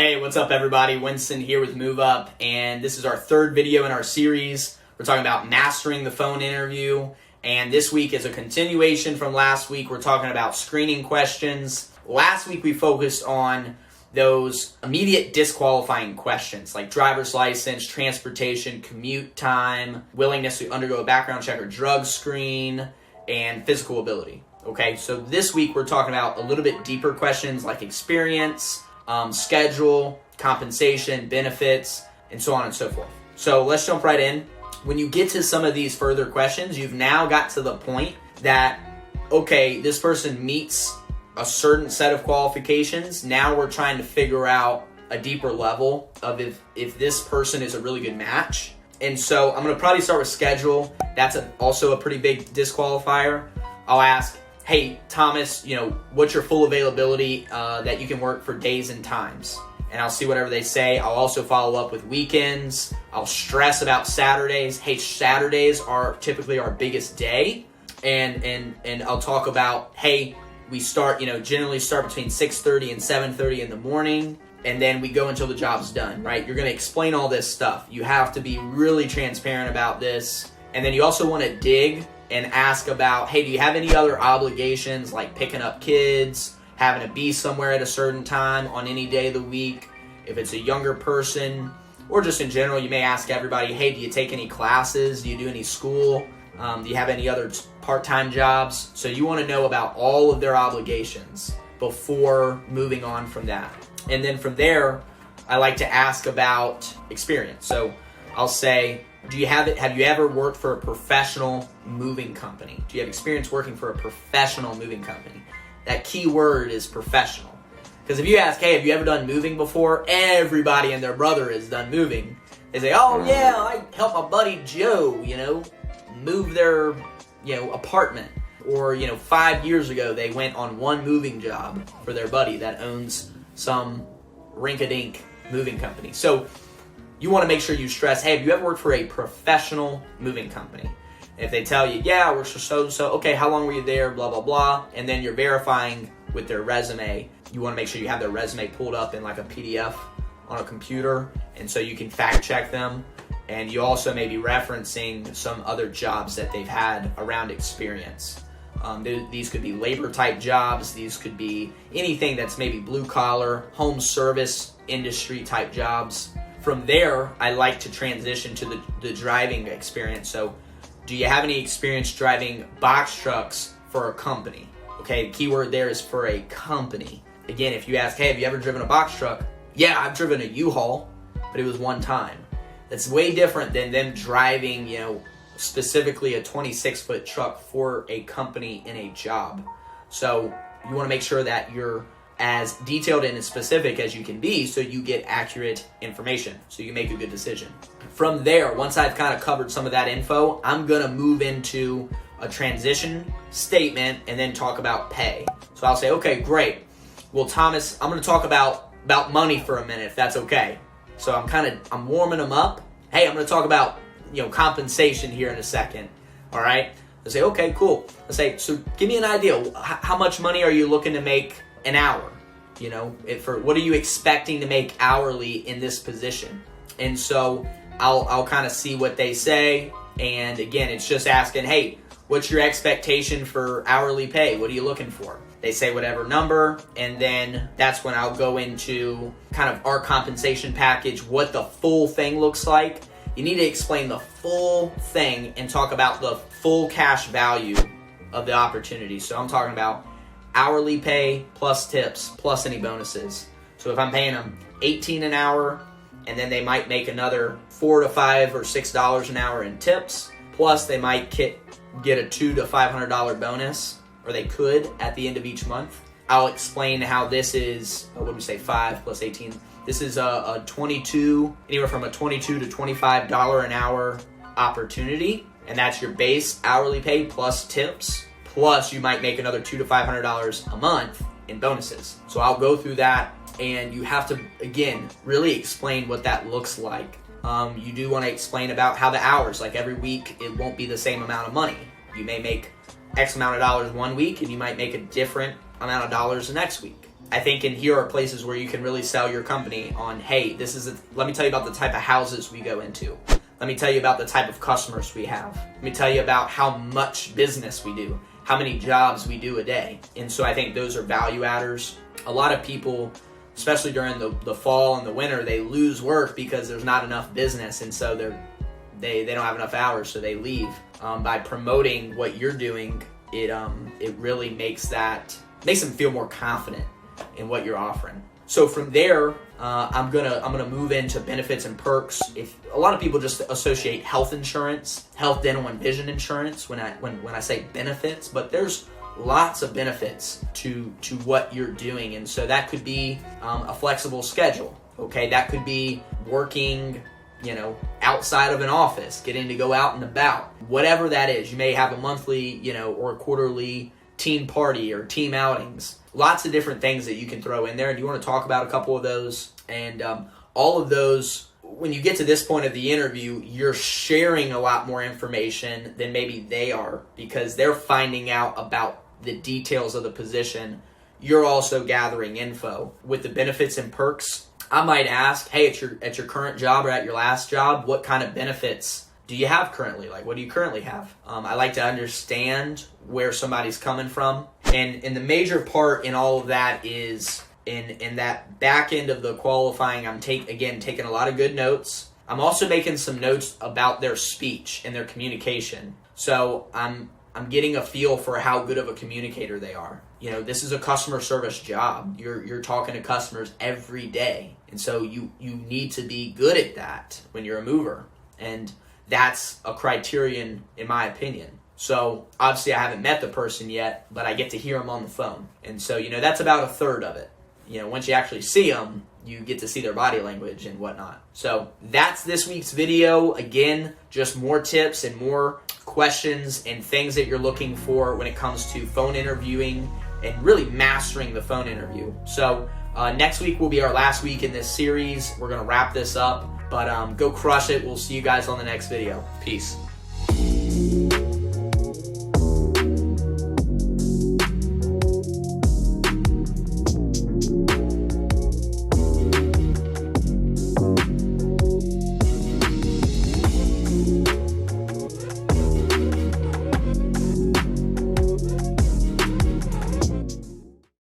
Hey, what's up everybody? Winston here with Move Up, and this is our third video in our series. We're talking about mastering the phone interview, and this week is a continuation from last week. We're talking about screening questions. Last week we focused on those immediate disqualifying questions like driver's license, transportation, commute time, willingness to undergo a background check or drug screen, and physical ability. Okay, so this week we're talking about a little bit deeper questions like experience, schedule, compensation, benefits, and so on and so forth. So let's jump right in. When you get to some of these further questions, you've now got to the point that, okay, this person meets a certain set of qualifications. Now we're trying to figure out a deeper level of if this person is a really good match. And so I'm going to probably start with schedule. That's also a pretty big disqualifier. I'll ask, hey, Thomas, what's your full availability that you can work for days and times? And I'll see whatever they say. I'll also follow up with weekends. I'll stress about Saturdays. Hey, Saturdays are typically our biggest day. And I'll talk about, hey, we start, generally start between 6:30 and 7:30 in the morning. And then we go until the job's done, right? You're going to explain all this stuff. You have to be really transparent about this. And then you also want to dig and ask about, hey, do you have any other obligations like picking up kids, having to be somewhere at a certain time on any day of the week? If it's a younger person, or just in general, you may ask everybody, hey, do you take any classes? Do you do any school? Do you have any other part-time jobs? So you want to know about all of their obligations before moving on from that. And then from there, I like to ask about experience. So I'll say, have you ever worked for a professional moving company? Do you have experience working for a professional moving company? That key word is professional. Because if you ask, hey, have you ever done moving before? Everybody and their brother has done moving. They say, oh yeah, I helped my buddy Joe, move their, apartment. Or, 5 years ago, they went on one moving job for their buddy that owns some rink-a-dink moving company. So you want to make sure you stress, hey, have you ever worked for a professional moving company? And if they tell you, yeah, I worked for so-and-so, okay, how long were you there, blah, blah, blah, and then you're verifying with their resume, you want to make sure you have their resume pulled up in like a PDF on a computer, and so you can fact check them, and you also may be referencing some other jobs that they've had around experience. These could be labor type jobs, these could be anything that's maybe blue collar, home service industry type jobs. From there, I like to transition to the driving experience. So, do you have any experience driving box trucks for a company? Okay, the key word there is for a company. Again, if you ask, hey, have you ever driven a box truck? Yeah, I've driven a U-Haul, but it was one time. That's way different than them driving, specifically a 26-foot truck for a company in a job. So, you want to make sure that you're as detailed and as specific as you can be so you get accurate information, so you make a good decision. From there, once I've kind of covered some of that info, I'm going to move into a transition statement and then talk about pay. So I'll say, okay, great. Well, Thomas, I'm going to talk about money for a minute, if that's okay. So I'm warming them up. Hey, I'm going to talk about, compensation here in a second. All right? I say, okay, cool. I say, so give me an idea. How much money are you looking to make an hour? What are you expecting to make hourly in this position? And so I'll kind of see what they say. And again, it's just asking, hey, what's your expectation for hourly pay? What are you looking for? They say whatever number, and then that's when I'll go into kind of our compensation package, what the full thing looks like. You need to explain the full thing and talk about the full cash value of the opportunity. So I'm talking about hourly pay plus tips plus any bonuses. So if I'm paying them $18 an hour, and then they might make another $4 to $5 or $6 an hour in tips, plus they might get a $200 to $500 bonus, or they could at the end of each month. I'll explain how this is, 5 plus 18. This is anywhere from a $22 to $25 an hour opportunity, and that's your base hourly pay plus tips. Plus, you might make another $200 to $500 a month in bonuses. So I'll go through that, and you have to, again, really explain what that looks like. You do want to explain about how the hours, like every week, it won't be the same amount of money. You may make X amount of dollars one week, and you might make a different amount of dollars the next week. I think in here are places where you can really sell your company on, hey, let me tell you about the type of houses we go into. Let me tell you about the type of customers we have. Let me tell you about how much business we do, how many jobs we do a day. And so I think those are value adders. A lot of people, especially during the fall and the winter, they lose work because there's not enough business, and so they don't have enough hours, so they leave. By promoting what you're doing, it really makes them feel more confident in what you're offering. So from there, I'm gonna move into benefits and perks. If a lot of people just associate health insurance, health, dental, and vision insurance when I say benefits, but there's lots of benefits to what you're doing, and so that could be a flexible schedule. Okay, that could be working, outside of an office, getting to go out and about. Whatever that is, you may have a monthly, or a quarterly team party or team outings. Lots of different things that you can throw in there, and you want to talk about a couple of those. And all of those, when you get to this point of the interview, you're sharing a lot more information than maybe they are, because they're finding out about the details of the position. You're also gathering info. With the benefits and perks, I might ask, hey, at your current job or at your last job, what kind of benefits do you have currently? Like, what do you currently have? I like to understand where somebody's coming from. And the major part in all of that is in that back end of the qualifying, I'm taking a lot of good notes. I'm also making some notes about their speech and their communication. So I'm getting a feel for how good of a communicator they are. This is a customer service job. You're talking to customers every day. And so you need to be good at that when you're a mover. And that's a criterion, in my opinion. So obviously I haven't met the person yet, but I get to hear them on the phone. And so, that's about a third of it. Once you actually see them, you get to see their body language and whatnot. So that's this week's video. Again, just more tips and more questions and things that you're looking for when it comes to phone interviewing and really mastering the phone interview. So next week will be our last week in this series. We're going to wrap this up, but go crush it. We'll see you guys on the next video. Peace.